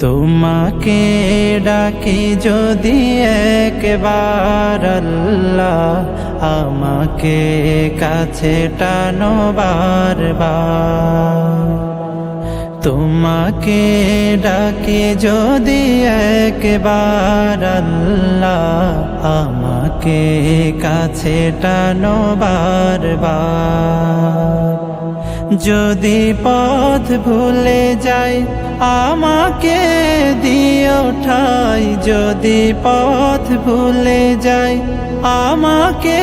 তোমাকে ডাকি যদি একবার আল্লাহ, আমাকে কাছে টানো বারবার। তোমাকে ডাকি যদি একবার আল্লাহ, আমাকে কাছে টানো বারবার। যদি পথ ভুলে যাই আমাকে দিও ঠাই, যদি পথ ভুলে যাই আমাকে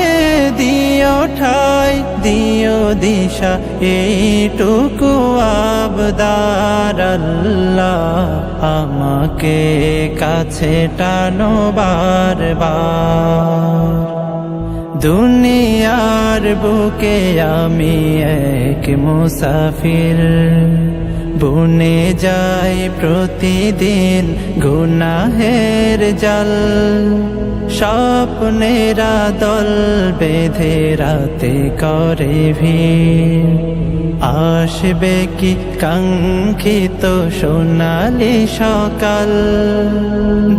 দিও ঠাই, দিও দিশা এইটুকু আবদার আল্লাহ, আমাকে কাছে টানো বারবার। দুনিয়ার বুকে আমি এক মুসাফির, বুনে যাই প্রতিদিন গুনাহের জাল। স্বপ্নেরা দল বেঁধে রাতে করে ভিড়, আসবে কি কাঙ্ক্ষিত সোনালি সকাল।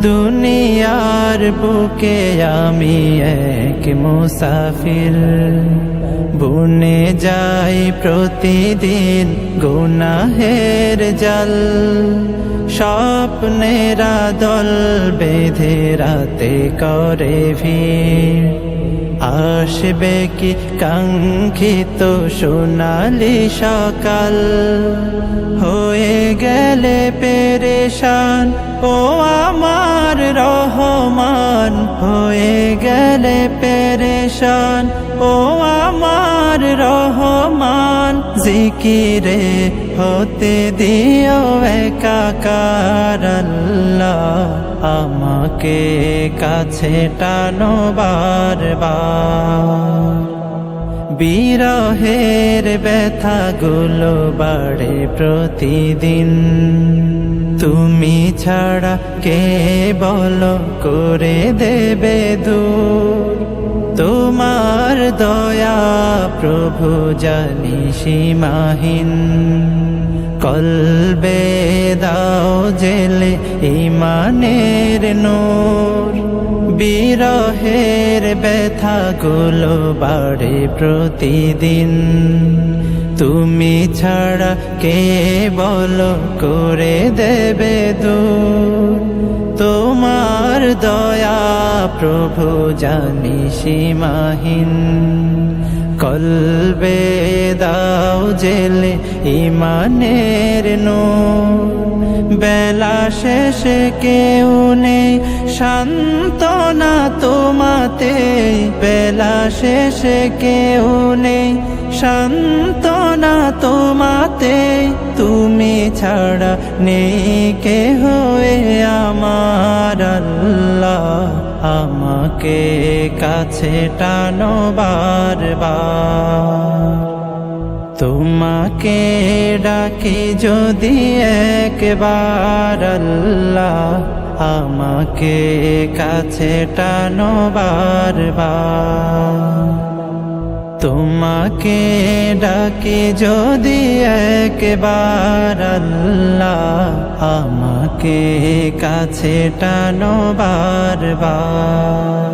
দুনিয়ার বুকে আমি এক মুসাফির, বুনে যাই প্রতিদিন গুনাহের জাল। স্বপ্নেরা দল বেঁধে রাতে করে ভিড়, আসবে কি কাঙ্ক্ষিত সোনালি সকাল। হয়ে গেলে পেরেশান ও আমার রহমান, হয়ে গেলে পেরেশান ও আমার রহমান। জিকিরে হতে দিও একাকার আল্লাহ, আমাকে কাছে টানো বারবার। বিরহের ব্যথাগুলো বাড়ে প্রতিদিন, তুমি ছাড়া কে বলো করে দেবে দূর। তোমার দয়া প্রভু জানি সীমাহীন, কলবে দাও জেলে ঈমানের নূর। বিরহের ব্যথাগুলো বাড়ে প্রতিদিন, তুমি ছাড়া কে বলো করে দেবে দূর। তোমার দয়া প্রভু জানি সীমাহীন, কলবে দাও জেলে ঈমানের নূর। বেলা শেষে কেউ নেই সান্ত্বনা তোমাতে, বেলা শেষে কেউ নেই সান্ত্বনা তোমাতে। তুমি ছাড়া নেই কেহ আমার আল্লাহ, আমাকে কাছে টানো বারবার। তোমাকে ডাকি যদি একবার আল্লাহ, আমাকে কাছে টানো বারবার। তোমাকে ডাকি যদি একবার আল্লাহ, আমাকে কাছে টানো বারবার।